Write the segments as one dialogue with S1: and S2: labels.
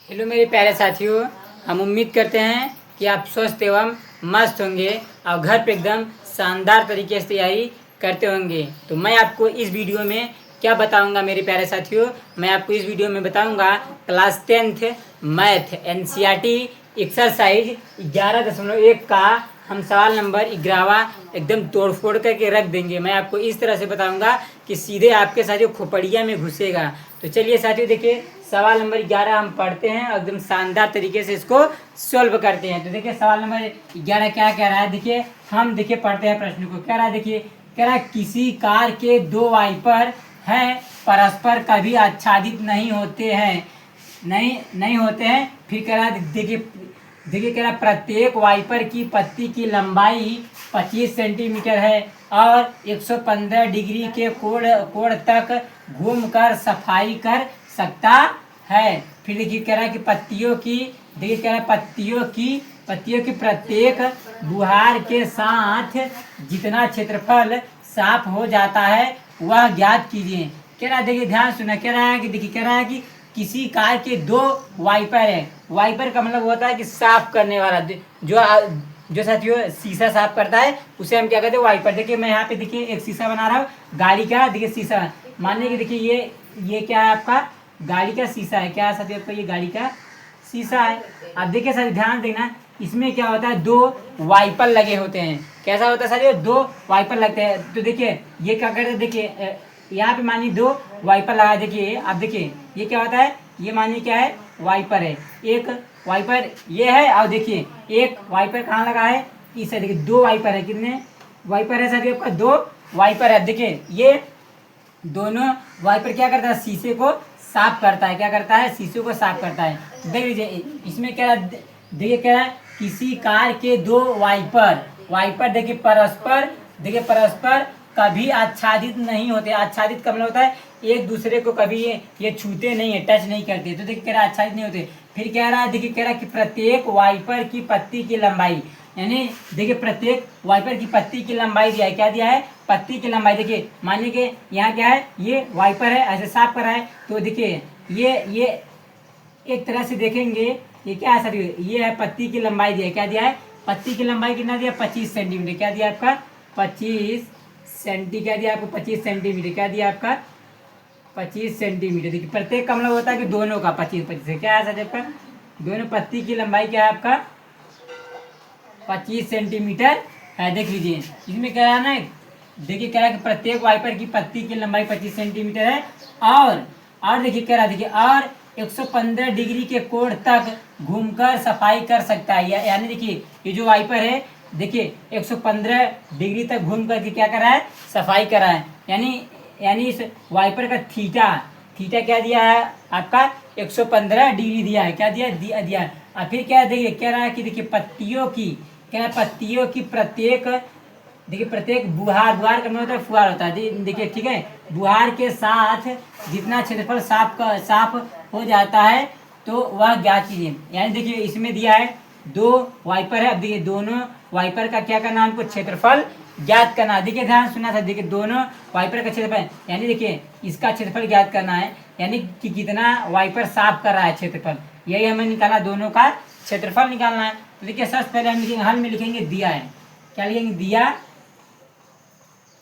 S1: Hello मेरे प्यारे साथियों, हम उम्मीद करते हैं कि आप स्वस्थ एवं मस्त होंगे और घर पे एकदम शानदार तरीके से तैयारी करते होंगे। तो मैं आपको इस वीडियो में क्या बताऊंगा मेरे प्यारे साथियों, मैं आपको इस वीडियो में बताऊंगा class 10th math NCERT exercise 11.1 का हम सवाल नंबर 11 एकदम तोड़ फोड़ करके रख देंगे। मैं आपको इस तरह से बताऊंगा कि सीधे आपके साथियों खोपड़िया में घुसेगा। तो चलिए साथियों, देखिए सवाल नंबर 11 हम पढ़ते हैं और एकदम शानदार तरीके से इसको सॉल्व करते हैं। तो देखिए सवाल नंबर 11 क्या कह रहा है, देखिए हम देखिए पढ़ते हैं प्रश्न को। कह रहा है, देखिए कह रहा है किसी कार के दो वाइपर हैं, परस्पर कभी आच्छादित नहीं होते हैं, नहीं होते हैं। फिर कह रहा है, देखिए देखिए कह रहा है प्रत्येक वाइपर की पत्ती की लंबाई 25 सेंटीमीटर है और 115 डिग्री के कोण तक घूमकर सफाई कर सकता है। फिर देखिए कह रहा है कि पत्तियों की, देखिए कह रहा है पत्तियों की प्रत्येक बुहार के साथ जितना क्षेत्रफल साफ हो जाता है वह ज्ञात कीजिए। कह रहा है, देखिए ध्यान सुना, कह रहा है कि देखिए कह रहा है कि किसी कार के दो वाइपर है। वाइपर का मतलब होता है कि साफ करने वाला, जो साथियों शीशा साफ करता है उसे हम क्या कहते हैं, वाइपर। देखिए मैं यहाँ पे देखिए एक शीशा बना रहा हूँ गाड़ी का। देखिए शीशा मानिए कि देखिए ये क्या है, आपका गाड़ी का शीशा है। क्या है साथियों, आपका ये गाड़ी का शीशा है। अब देखिए साथियों ध्यान देना, इसमें क्या होता है, दो वाइपर लगे होते हैं। कैसा होता है साथियों, दो वाइपर लगते हैं। तो देखिए ये क्या करते हैं, देखिए यहाँ पे मानिए दो वाइपर लगा। देखिए अब देखिए ये क्या होता है, ये मानिए क्या है, वाइपर है। एक वाइपर ये है और देखिए एक वाइपर कहाँ लगा है, इस साइड। देखिए दो वाइपर है, कितने वाइपर है साथियों, आपका दो वाइपर है। देखिए ये दोनों वाइपर क्या करता है, शीशे को साफ करता है। क्या करता है, शीशे को साफ करता है। देख लीजिए इसमें क्या, देखिए क्या है, किसी कार के दो वाइपर देखिए परस्पर कभी आच्छादित नहीं होते। आच्छादित का मतलब होता है एक दूसरे को कभी ये छूते नहीं है, टच नहीं करते। तो देखिए कह रहा है आच्छादित नहीं होते। फिर कह रहा है, देखिए कह रहा है कि प्रत्येक वाइपर की पत्ती की लंबाई, यानी देखिए प्रत्येक वाइपर की पत्ती की लंबाई दिया है। क्या दिया है, पत्ती की लंबाई। देखिए मानिए कि यहाँ क्या है, ये वाइपर है, ऐसे साफ कर रहा है। तो देखिए ये एक तरह से देखेंगे, ये क्या है सर, ये है पत्ती की लंबाई दिया है। क्या दिया है, पत्ती की लंबाई कितना दिया, 25 सेंटीमीटर। क्या दिया आपका, 25 सेंटी, क्या दिया आपको 25 सेंटीमीटर। क्या दिया आपका 25 सेंटीमीटर। देखिए प्रत्येक का मतलब होता है कि दोनों का 25 क्या है सर आपका, दोनों पत्ती की लंबाई क्या है आपका 25 सेंटीमीटर है। देख लीजिए इसमें क्या है ना, देखिए कह रहा है कि प्रत्येक वाइपर की पत्ती की लंबाई 25 सेंटीमीटर है और देखिए कह रहा है, देखिए और 115 डिग्री के कोण तक घूमकर सफाई कर सकता है। यानी देखिए ये जो वाइपर है, देखिए 115 डिग्री तक घूम करके क्या कर रहा है, सफाई कर रहा है। यानी इस वाइपर का थीटा क्या दिया है आपका, 115 डिग्री दिया है। क्या दिया है। और फिर क्या देखिए कह रहा है कि देखिए पत्तियों की प्रत्येक, देखिए प्रत्येक बुहार का मतलब होता है फुहार होता है। देखिए ठीक है, बुहार के साथ जितना क्षेत्रफल साफ हो जाता है तो वह ज्ञात कीजिए। यानी देखिए इसमें दिया है दो वाइपर है। अब देखिए दोनों वाइपर का क्या करना है, हमको क्षेत्रफल ज्ञात करना है। देखिए ध्यान सुना था, देखिए दोनों वाइपर का क्षेत्रफल, यानी देखिए इसका क्षेत्रफल ज्ञात करना है, यानी कि कितना वाइपर साफ कर रहा है क्षेत्रफल, यही हमें निकालना, दोनों का क्षेत्रफल निकालना है। तो देखिए सबसे पहले हम लिखेंगे, हल में लिखेंगे दिया है। क्या लिखेंगे, दिया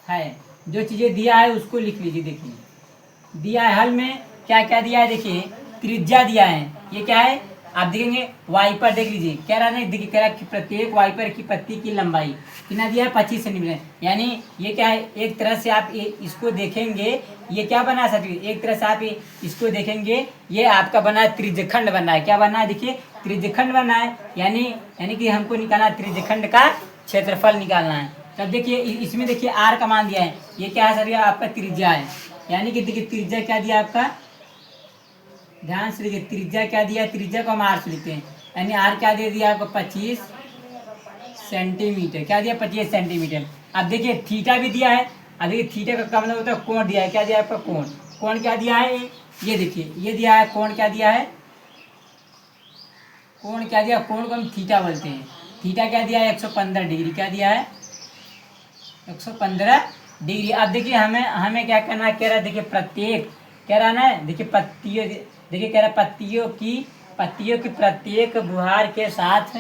S1: है। जो चीजें दिया है उसको लिख लीजिए। देखिए दिया है, हल में क्या क्या दिया है, देखिए त्रिज्या दिया है। ये क्या है, आप देखेंगे वाइपर, देख लीजिए कह रहा है, देखिए कह रहा है कि प्रत्येक वाइपर की पत्ती की लंबाई कितना दिया है, 25 सेंटीमीटर। यानी ये क्या है, एक तरह से आप इसको देखेंगे, ये क्या बना सकते, एक तरह से आप इसको देखेंगे, ये आपका बना है त्रिज्यखंड बना है। क्या बना है, देखिए त्रिज्यखंड बना है। यानी कि हमको निकालना है त्रिज्यखंड का क्षेत्रफल निकालना है। तब देखिए इसमें देखिए आर का मान दिया है। ये क्या है सर, ये आपका त्रिज्या है। यानी कि देखिए त्रिज्या क्या दिया आपका, ध्यान से देखिए त्रिज्या क्या दिया है, त्रिज्या को हम आर से लिखते हैं। यानी आर क्या दे दिया आपको 25 सेंटीमीटर। क्या दिया, 25 सेंटीमीटर। अब देखिए थीटा भी दिया है। अब देखिए थीटा का मतलब होता है कोण दिया है। क्या दिया है आपका, कोण क्या दिया है, ये देखिए ये दिया है कोण। क्या दिया है, कोण क्या दिया, कोण को हम थीटा बोलते हैं। थीटा क्या दिया है, 115 डिग्री। क्या दिया है, 115 डिग्री। अब देखिए हमें क्या करना है, कह रहा है देखिए प्रत्येक, कह रहा है ना, देखिए पत्तियों, देखिए कह रहा है पत्तियों की प्रत्येक बुहार के साथ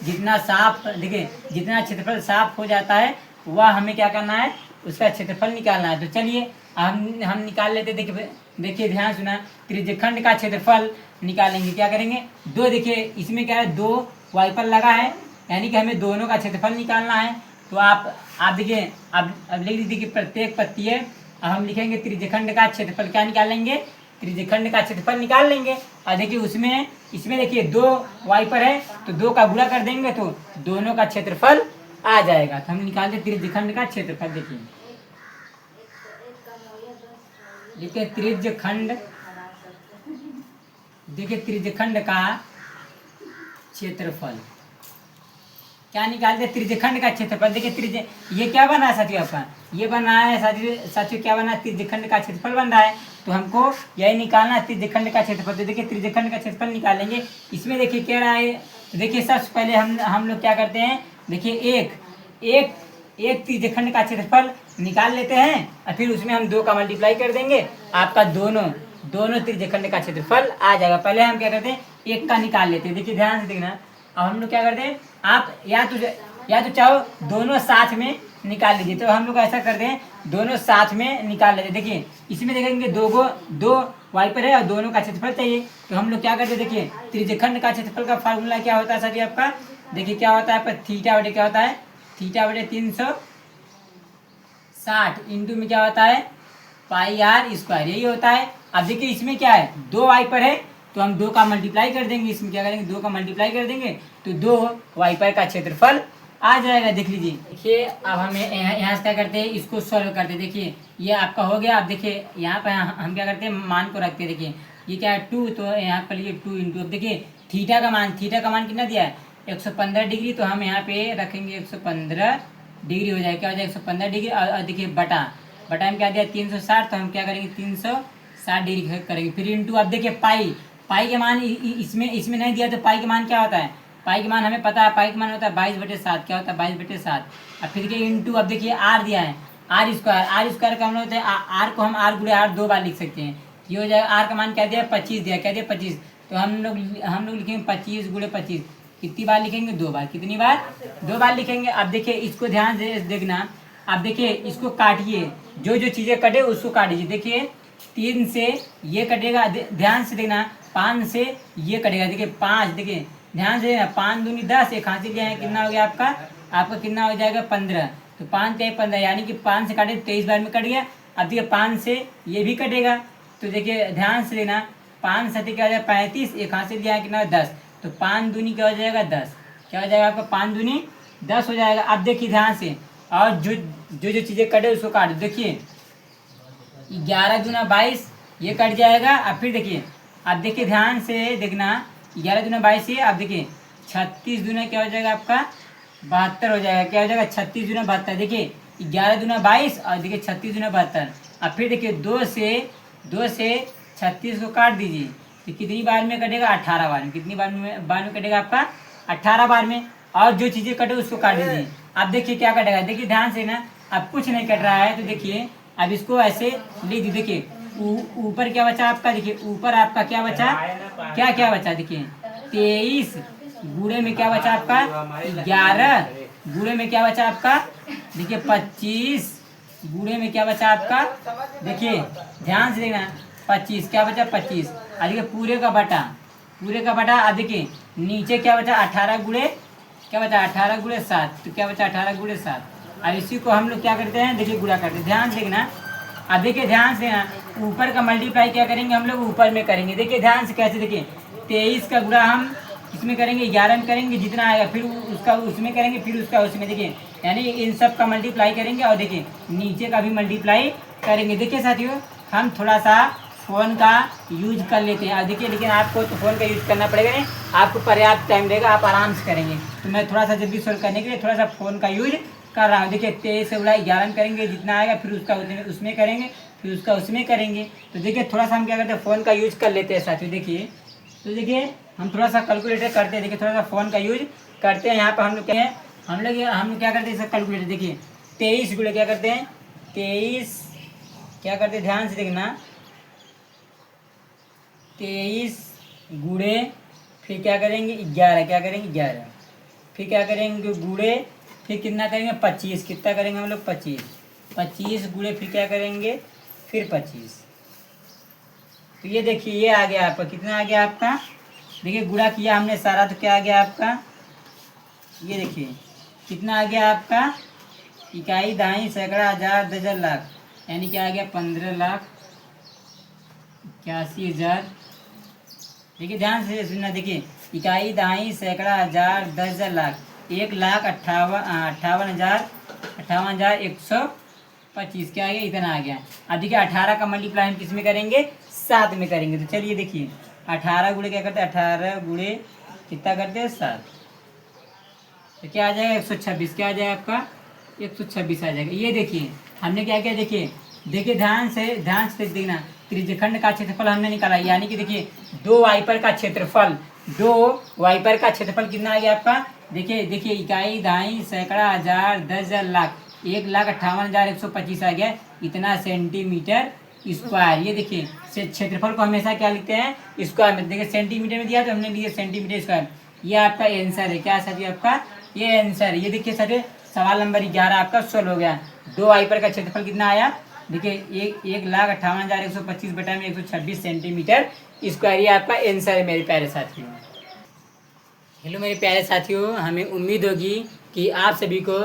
S1: जितना साफ, देखिए जितना क्षेत्रफल साफ हो जाता है वह हमें क्या करना है, उसका क्षेत्रफल निकालना है। तो चलिए हम निकाल लेते। देखिए देखिए ध्यान सुना, त्रिज्यखंड का क्षेत्रफल निकालेंगे। क्या करेंगे, दो, देखिए इसमें क्या है, दो वाइपर लगा है, यानी कि हमें दोनों का क्षेत्रफल निकालना है। तो आप देखिए, अब लिख दीजिए कि प्रत्येक पत्ती है। अब हम लिखेंगे त्रिज्यखंड का क्षेत्रफल, क्या निकालेंगे, त्रिज्यखंड का क्षेत्रफल निकाल लेंगे। और देखिए उसमें इसमें देखिए दो वाइपर है, तो दो का गुणा कर देंगे तो दोनों का क्षेत्रफल आ जाएगा। तो हम निकालते त्रिज्यखंड का क्षेत्रफल। देखिए त्रिज्यखंड, देखिए त्रिज्यखंड का क्षेत्रफल क्या निकालते, त्रिज्यखंड का क्षेत्रफल। देखिए त्रिज्य, ये क्या बना है साथियों, आपका ये बना है साथियों क्या बना है, त्रिज्यखंड का क्षेत्रफल बन रहा है। तो हमको यही निकालना है, त्रिज्यखंड का क्षेत्रफल। तो देखिए त्रिज्यखंड का क्षेत्रफल निकालेंगे। इसमें देखिए क्या रहा है, तो देखिए सबसे पहले हम लोग क्या करते हैं, देखिए एक त्रिज्यखंड का क्षेत्रफल निकाल लेते हैं और फिर उसमें हम 2 का मल्टीप्लाई कर देंगे, आपका दोनों त्रिज्यखंड का क्षेत्रफल आ जाएगा। पहले हम क्या करते हैं, 1 का निकाल लेते हैं। देखिए ध्यान से देखना, अब हम लोग क्या करते हैं, आप या तो चाहो दोनों साथ में निकाल लीजिए। तो हम लोग ऐसा करते हैं, दोनों साथ में निकाल लेते हैं। देखिए इसमें देखेंगे दो वाइपर है और दोनों का क्षेत्रफल चाहिए। तो हम लोग क्या करते हैं, देखिए त्रिज्यखंड का क्षेत्रफल का फार्मूला क्या होता है सर आपका, देखिए क्या होता है आपका, थीटा बटे क्या होता है, थीटा बटे 360 इंटू में क्या होता है, पाई आर स्क्वायर, यही होता है। अब देखिए इसमें क्या है, 2 वाइपर है, तो हम 2 का मल्टीप्लाई कर देंगे। इसमें क्या करेंगे, 2 का मल्टीप्लाई कर देंगे तो 2 वाइपर का क्षेत्रफल आ जाएगा। देख लीजिए, देखिए अब हमें यहाँ से क्या करते हैं, इसको सॉल्व करते हैं। देखिए ये आपका हो गया। अब देखिए यहाँ पर हम क्या करते हैं, मान को रखते हैं। देखिए ये क्या है 2, तो यहाँ पर लिए 2 इंटू, अब देखिए थीटा का मान कितना दिया है, 115 डिग्री। तो हम यहाँ पे रखेंगे 115 डिग्री हो जाएगा, क्या हो जाएगा 115 डिग्री। और देखिए बटा में क्या दिया 360, तो हम क्या करेंगे 360 डिग्री करेंगे। फिर इंटू, अब देखिए पाई के मान इसमें नहीं दिया, तो पाई के मान क्या होता है, पाई के मान हमें पता है, पाई के मान होता है 22/7, क्या होता है 22/7। अब फिर देखिए इंटू, अब देखिए आर दिया है, आर स्क्वायर का मतलब होता है आर को हम आर गुणे आर 2 बार लिख सकते हैं। ये हो जाएगा, आर का मान क्या दिया 25 दिया, क्या दिया 25। तो हम लोग लिखेंगे 25 गुणे 25, कितनी बार लिखेंगे, 2 बार। कितनी बार, 2 बार लिखेंगे। अब देखिए इसको ध्यान से देखना, अब देखिए इसको काटिए, जो चीज़ें कटे उसको काट दीजिए। देखिए 3 से ये कटेगा, ध्यान से देखना, 5 से ये कटेगा। देखिए 5, देखिए ध्यान से, 5 दूनी 10, एक हाथ से लिया है, कितना हो गया आपका कितना हो जाएगा 15। तो 5 3 15, यानी कि 5 से काटे 23 बार में कट गया। अब देखिए 5 से ये भी कटेगा, तो देखिए ध्यान से लेना, 5 7 क्या हो जाएगा 35, एक हाथ से लिया है कितना 10। तो 5 दूनी क्या हो जाएगा 10, क्या हो जाएगा आपका 5 दूनी 10 हो जाएगा। अब देखिए ध्यान से, और जो चीज़ें कटे उसको काट दो। देखिए 11 दूना 22, ये कट जाएगा। अब फिर देखिए, अब देखिए ध्यान से देखना, 11 दूना 22 ये, अब देखिए 36 दूना क्या हो जाएगा आपका 72 हो जाएगा, क्या हो जाएगा 36 दूना 72। देखिए 11 दूना 22 और देखिए 36 दूना 72। अब फिर देखिए 2 से 36 को काट दीजिए, तो कितनी बार में कटेगा 18 बार में। कितनी बार में कटेगा आपका 18 बार में। और जो चीज़ें कटे उसको काट दीजिए। अब देखिए क्या कटेगा, देखिए ध्यान से ना, अब कुछ नहीं कट रहा है, तो देखिए अब इसको ऐसे लिख दीजिए। देखिए ऊपर क्या बचा आपका, देखिए ऊपर आपका क्या बचा, क्या बचा, देखिए 23 गुणे में क्या बचा आपका 11 गुणे में क्या बचा आपका, देखिए 25 गुणे में क्या बचा आपका, देखिए ध्यान से देखना, 25 क्या बचा 25। और देखिए पूरे का बटा। अब देखिए नीचे क्या बचा 18 गुणे क्या बचा 18 गुणे 7, तो क्या बचा 18 गुणे 7। अब इसी को हम लोग क्या करते हैं, देखिए गुणा करते हैं। ध्यान से देखना, अब देखिए ध्यान से ना, ऊपर का मल्टीप्लाई क्या करेंगे हम लोग, ऊपर में करेंगे। देखिए ध्यान से कैसे, देखिए 23 का गुणा हम इसमें करेंगे, 11 में करेंगे, जितना आएगा फिर उसका उसमें करेंगे, फिर उसका उसमें। देखिए यानी इन सब का मल्टीप्लाई करेंगे और देखिए नीचे का भी मल्टीप्लाई करेंगे। देखिए साथियों, हम थोड़ा सा फ़ोन का यूज कर लेते हैं। देखिए लेकिन आपको तो फ़ोन का यूज करना पड़ेगा नहीं, आपको पर्याप्त टाइम देगा, आप आराम से करेंगे। तो मैं थोड़ा सा जल्दी सॉल्व करने के लिए थोड़ा सा फ़ोन का यूज कर रहा हूँ। देखिए 23 से गुणा 11 में करेंगे, जितना आएगा फिर उसका उसमें करेंगे, फिर उसका उसमें करेंगे। तो देखिए थोड़ा सा हम क्या करते हैं, फ़ोन का यूज कर लेते हैं साथियों। देखिए तो देखिए हम थोड़ा सा कैलकुलेटर करते हैं। देखिए थोड़ा सा फ़ोन का यूज करते हैं। यहाँ पर हम लोग क्या है, हम लोग क्या करते हैं इसका कैलकुलेटर। देखिए 23 गुणे क्या करते हैं, 23 क्या करते हैं, ध्यान से देखना, 23 गुणे फिर क्या करेंगे 11, क्या करेंगे 11, फिर क्या करेंगे गुणे, फिर कितना करेंगे 25, कितना करेंगे हम लोग 25, 25 गुणे फिर क्या करेंगे फिर 25। तो ये देखिए ये आ गया आपका, कितना आ गया आपका, देखिए गुणा किया हमने सारा तो क्या आ गया आपका, ये देखिए कितना आ गया आपका, इकाई दहाई सैकड़ा हजार दर्जन लाख, यानी क्या आ गया 15,81,000। देखिए ध्यान से सुनना, देखिए इकाई दहाई सैकड़ा हजार दर्जन लाख, 1,58,125, क्या आ गया इतना आ गया। अब देखिए 18 का मल्टीप्लाई हम किस में करेंगे 7 में करेंगे। तो चलिए देखिए 18 गुणे क्या करते हैं, 18 गुणे कितना करते हैं 7, तो क्या आ जाएगा 126, क्या आ जाएगा आपका 126 आ जाएगा। ये देखिए हमने क्या किया, देखिए देखिए ध्यान से देखना, त्रिज्यखंड का क्षेत्रफल हमने निकाला, यानी कि देखिए 2 वाइपर का क्षेत्रफल, 2 वाइपर का क्षेत्रफल कितना आ गया आपका, देखिए देखिए इकाई दहाई सैकड़ा हजार दर्जन लाख, 1,58,125 आ गया, इतना सेंटीमीटर स्क्वायर। ये देखिए क्षेत्रफल को हमेशा क्या लिखते हैं स्क्वायर में, देखिए सेंटीमीटर में दिया तो हमने लिया सेंटीमीटर स्क्वायर। ये आपका आंसर है, क्या सर आपका ये आंसर है। ये देखिए सर सवाल नंबर 11 आपका सोल्व हो गया। 2 वाइपर का क्षेत्रफल कितना आया, देखिए 1,58,125 बटा में 126 सेंटीमीटर स्क्वायर, ये आपका आंसर है मेरे प्यारे साथियों। हेलो मेरे प्यारे साथियों, हमें उम्मीद होगी कि आप सभी को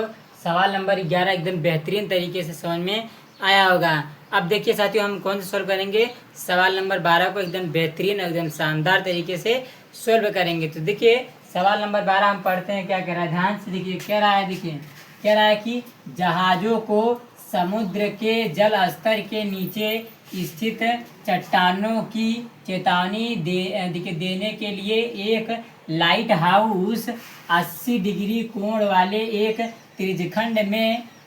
S1: सवाल नंबर 11 एकदम बेहतरीन तरीके से समझ में आया होगा। अब देखिए साथियों हम कौन सा सॉल्व करेंगे, सवाल नंबर 12 को एकदम बेहतरीन एकदम शानदार तरीके से सॉल्व करेंगे। तो देखिए सवाल नंबर 12 हम पढ़ते हैं, क्या कह रहा है ध्यान से देखिए, कह रहा है देखिए कह रहा है कि जहाज़ों को समुद्र के जल स्तर के नीचे स्थित चट्टानों की चेतावनी देने के लिए एक लाइट हाउस 80 डिग्री कोण वाले एक त्रिज्यखंड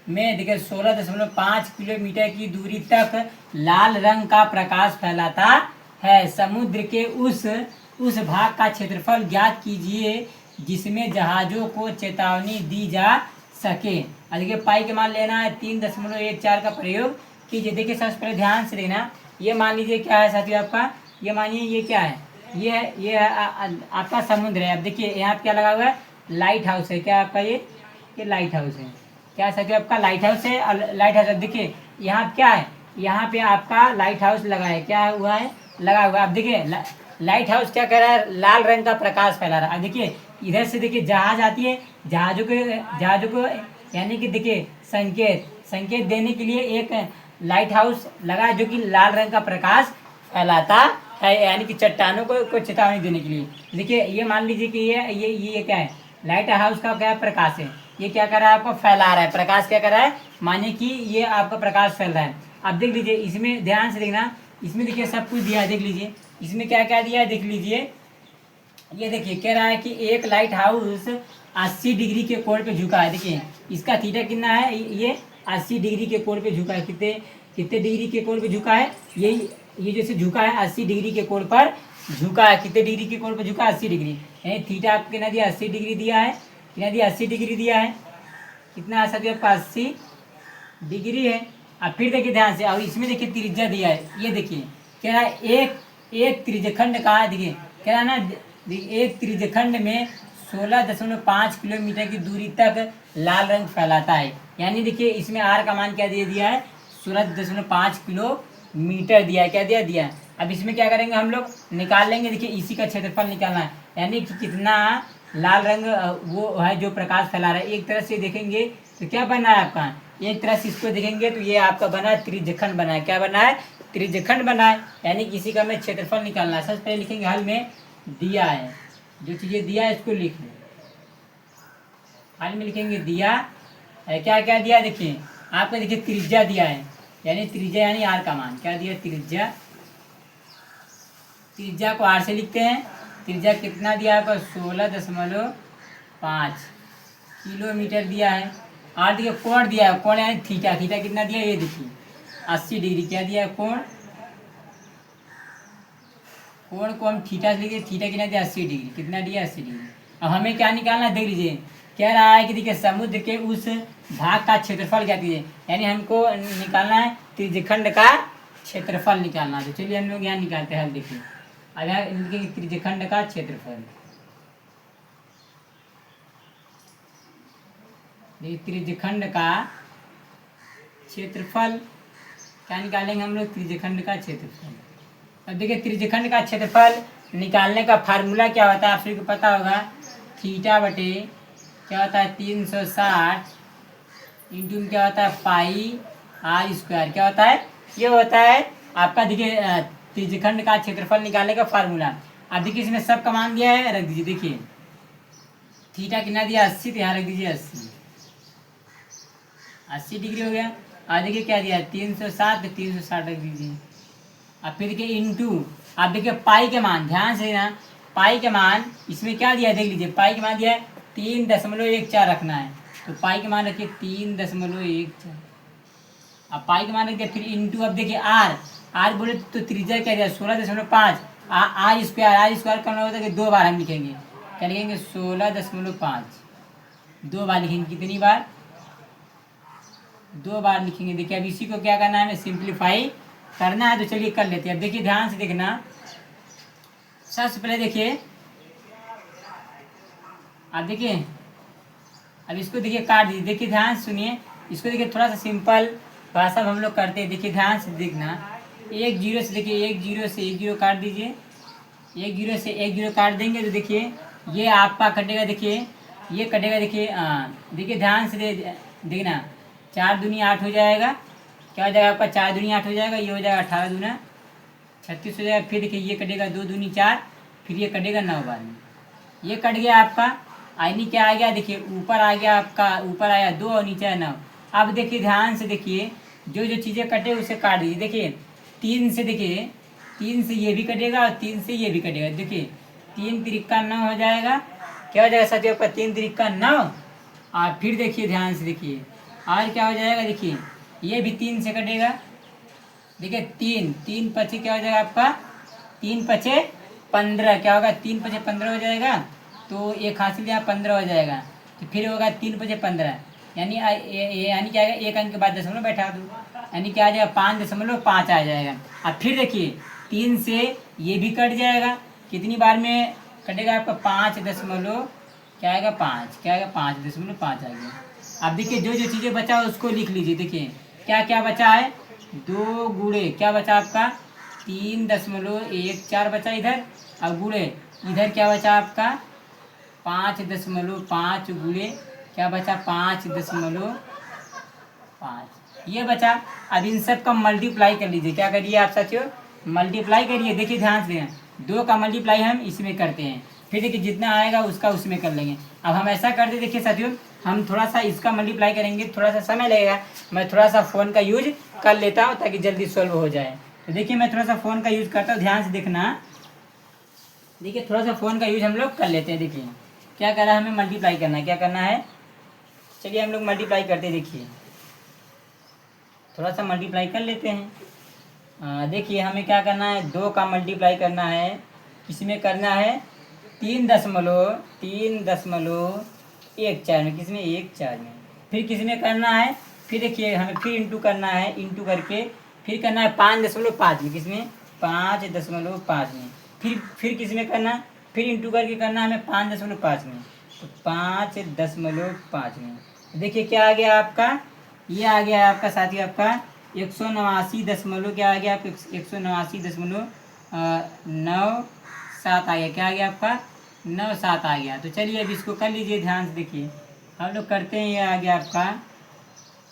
S1: में देखिए 16.5 किलोमीटर की दूरी तक लाल रंग का प्रकाश फैलाता है। समुद्र के उस भाग का क्षेत्रफल ज्ञात कीजिए जिसमें जहाज़ों को चेतावनी दी जा सके। देखिए पाई के मान लेना है 3.14 का प्रयोग कीजिए। देखिए सबसे पहले ध्यान से देखना, ये मान लीजिए क्या है साथियों आपका, ये मानिए ये क्या है, ये आपका समुद्र है। अब देखिए यहाँ क्या लगा हुआ है, लाइट हाउस है, क्या आपका ये लाइट हाउस है, क्या साथियों आपका लाइट हाउस है। और लाइट हाउस देखिए यहाँ क्या है, यहाँ पे आपका लाइट हाउस लगा है, क्या हुआ है लगा हुआ है। अब देखिए लाइट हाउस क्या कर रहा है, लाल रंग का प्रकाश फैला रहा है। अब देखिए इधर से देखिए जहाज आती है, जहाजों को यानी कि देखिए संकेत देने के लिए एक लाइट हाउस लगा है जो कि लाल रंग का प्रकाश फैलाता है, यानी कि चट्टानों को चेतावनी देने के लिए। देखिए ये मान लीजिए कि ये क्या है, लाइट हाउस का क्या प्रकाश है, ये क्या कर रहा है आपको फैला रहा है, प्रकाश क्या कर रहा है, माने कि ये आपका प्रकाश फैल रहा है। अब देख लीजिए इसमें ध्यान से देखना, इसमें देखिए सब कुछ दिया है, देख लीजिए इसमें क्या क्या दिया है, देख लीजिए ये देखिए कह रहा है कि एक लाइट हाउस 80 डिग्री के कोण पे झुका है। देखिए इसका थीटा कितना है, ये 80 डिग्री के कोण पे झुका है। कितने कितने डिग्री के कोण पे झुका है, ये जैसे झुका है 80 डिग्री के कोण पर झुका है। कितने डिग्री के कोण पर झुका है 80 डिग्री, यानी थीटा आपको कितना दिया 80 डिग्री दिया है, कितना दिया 80 डिग्री दिया है, कितना आ सकता है आपका 80 डिग्री है। अब फिर देखिए ध्यान से, और इसमें देखिए त्रिज्या दिया है, ये देखिए कह रहा है एक त्रिज्यखंड का है, देखिए कह रहा है ना एक त्रिज्यखंड में 16.5 किलोमीटर की दूरी तक लाल रंग फैलाता है। यानी देखिए इसमें आर का मान क्या दे दिया है 16.5 किलोमीटर दिया है, क्या दिया है। अब इसमें क्या करेंगे हम लोग निकाल लेंगे, देखिए इसी का क्षेत्रफल निकालना है, यानी कि कितना लाल रंग वो है जो प्रकाश फैला रहा है। एक तरह से देखेंगे तो क्या बना है आपका, एक तरह से इसको देखेंगे तो ये आपका बना है त्रिज्यखंड बना है, क्या बना है त्रिज्यखंड बना है, यानी किसी का हमें क्षेत्रफल निकालना है। सबसे पहले लिखेंगे हल में दिया है, जो चीजें दिया है इसको लिख लें, हल में लिखेंगे दिया है, क्या क्या दिया देखिए आपको, देखिए त्रिज्या दिया है, यानी त्रिज्या यानी आर का मान क्या दिया, त्रिज्या को आर से लिखते हैं। त्रिज्या कितना दिया आपको 16.5 किलोमीटर दिया है। और देखिए कोण दिया है, कोण यानी थीटा कितना दिया, ये देखिए 80 डिग्री क्या दिया है कोण को हम थीटा से लिखिए, थीटा कितना दिया 80 डिग्री, कितना दिया 80 डिग्री। अब हमें क्या निकालना है देख लीजिए, कह रहा है कि देखिए समुद्र के उस भाग का क्षेत्रफल क्या कीजिए, यानी हमको निकालना है त्रिज्यखंड का क्षेत्रफल निकालना है। तो चलिए हम लोग यहाँ निकालते हैं, देखिए अगर त्रिज्यखंड का क्षेत्रफल, देखिए त्रिज्यखंड का क्षेत्रफल क्या निकालेंगे हम लोग, त्रिज्यखंड का क्षेत्रफल। अब देखिए त्रिज्यखंड का क्षेत्रफल निकालने का फार्मूला क्या होता है, आप सभी को पता होगा, थीटा बटे क्या होता है 360 इंटू में क्या होता है पाई आर स्क्वायर, क्या होता है, ये होता है आपका देखिए त्रिज्यखंड का क्षेत्रफल निकालने का फार्मूला। अब देखिए इसमें सब का मान दिया है, रख दीजिए। देखिए थीटा कितना दिया 80, तो यहाँ रख दीजिए 80 डिग्री हो गया। और देखिए क्या दिया 360, तो 360 रख दीजिए। अब फिर देखिए इंटू, आप देखिए पाई के मान ध्यान से ना, पाई के मान इसमें क्या दिया है देख लीजिए, पाई के मान दिया है 3.14 रखना है, तो पाई के मान रखिए 3.14। अब पाई के मान रख दिया, फिर इंटू, अब देखिए आर बोले तो त्रिज्या क्या दिया 16.5, आर स्क्वायर करना होता है कि 2 बार हम लिखेंगे, क्या लिखेंगे 16.5, 2 बार लिखेंगे, कितनी बार 2 बार लिखेंगे। देखिए अब इसी को क्या करना है, हमें सिंप्लीफाई करना है, तो चलिए कर लेते हैं। अब देखिए ध्यान से देखना, सबसे पहले देखिए, अब देखिए अब इसको देखिए काट दीजिए। देखिए ध्यान से सुनिए, इसको देखिए थोड़ा सा सिंपल भाषा में हम लोग करते हैं। देखिए ध्यान से देखना, 1 0 से देखिए 1 0 से 1 0 काट दीजिए, 1 0 से 1 0 काट देंगे तो देखिए ये आपका कटेगा, देखिए ये कटेगा, देखिए देखिए ध्यान से देखना, 4 दूनी 8 हो जाएगा, क्या हो जाएगा आपका 4 दूनी 8 हो जाएगा, ये हो जाएगा 18 दूना 36 हो जाएगा। फिर देखिए ये कटेगा 2 दूनी 4, फिर ये कटेगा 9 बार में, ये कट गया आपका। आईनी क्या आ गया, देखिए ऊपर आ गया आपका, ऊपर आया 2 और नीचे आया 9। अब देखिए ध्यान से देखिए, जो जो चीज़ें कटे उसे काट दीजिए। देखिए 3 से, देखिए 3 से ये भी कटेगा और 3 से ये भी कटेगा। देखिए 3 तिरिक्का 9 हो जाएगा, क्या हो जाएगा साथियों आपका 3 तिरिक्का 9। और फिर देखिए ध्यान से देखिए और क्या हो जाएगा, देखिए ये भी 3 से कटेगा, देखिए 3 पचे क्या हो जाएगा आपका 3 पचे 15, क्या होगा 3 पचे 15 हो जाएगा, तो एक हासिल यहाँ 15 हो जाएगा, तो फिर होगा 3 पचे 15, यानी यानी क्या आएगा, एक अंक के बाद दशमलव बैठा दूँ, यानी क्या आ जाएगा 5.5 आ जाएगा। अब फिर देखिए 3 से ये भी कट जाएगा, कितनी बार में कटेगा आपका 5 दशमलव क्या आएगा 5, क्या आएगा 5.5 आ गया। अब देखिए जो जो चीज़ें बचा उसको लिख लीजिए। देखिए क्या क्या बचा है, 2 गुणे क्या बचा आपका 3.14 बचा इधर, अब गुणे इधर क्या बचा आपका 5.5 गुणे क्या बचा 5.5 ये बचा। अब इन सब का मल्टीप्लाई कर लीजिए, क्या करिए आप साथियों मल्टीप्लाई करिए। देखिए ध्यान से 2 का मल्टीप्लाई हम इसमें करते हैं, फिर देखिए जितना आएगा उसका उसमें कर लेंगे। अब हम ऐसा करते, देखिए साथियों हम थोड़ा सा इसका मल्टीप्लाई करेंगे, थोड़ा सा समय लगेगा, मैं थोड़ा सा फ़ोन का यूज कर लेता हूँ ताकि जल्दी सॉल्व हो जाए। तो देखिए मैं थोड़ा सा फ़ोन का यूज करता हूँ, ध्यान से देखना। देखिए थोड़ा सा फ़ोन का यूज हम लोग कर लेते हैं। देखिए क्या करना है, हमें मल्टीप्लाई करना है, क्या करना है, चलिए हम लोग मल्टीप्लाई करते हैं। देखिए थोड़ा सा मल्टीप्लाई कर लेते हैं। देखिए हमें क्या करना है, 2 का मल्टीप्लाई करना है, किसमें करना है 3.14 में, किसमें 1 4 में, फिर किसमें करना है, फिर देखिए हमें फिर इंटू करना है, इंटू करके फिर करना है 5.5 में, किसमें 5.5 में, फिर किसमें करना, फिर इंटू करके करना है हमें 5.5 में, तो 5.5 में। देखिए क्या आ गया आपका, ये आ गया आपका साथी आपका 189 दशमलव क्या आ गया आपका 189.97 आ गया, क्या आ गया आपका 97 आ गया। तो चलिए अब इसको कर लीजिए, ध्यान से देखिए हम लोग करते हैं। ये आ गया आपका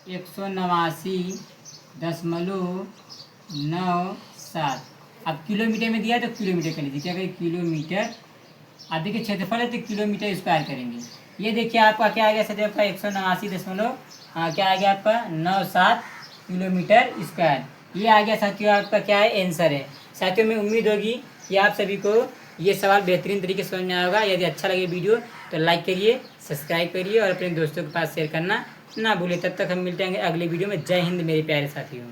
S1: 189.97। अब किलोमीटर में दिया है तो किलोमीटर कर लीजिए, क्या करें किलोमीटर। अब देखिए क्षेत्रफल है तो किलोमीटर स्क्वायर करेंगे। ये देखिए आपका क्या आ गया सर आपका 189 क्या आ गया आपका 97 किलोमीटर स्क्वायर। ये आ गया साथियों आपका क्या है आंसर है। साथियों में उम्मीद होगी कि आप सभी को ये सवाल बेहतरीन तरीके से समझ में आया होगा। यदि अच्छा लगे वीडियो तो लाइक करिए, सब्सक्राइब करिए और अपने दोस्तों के पास शेयर करना ना भूलिए। तब तक हम मिलते हैं अगले वीडियो में। जय हिंद मेरे प्यारे साथियों।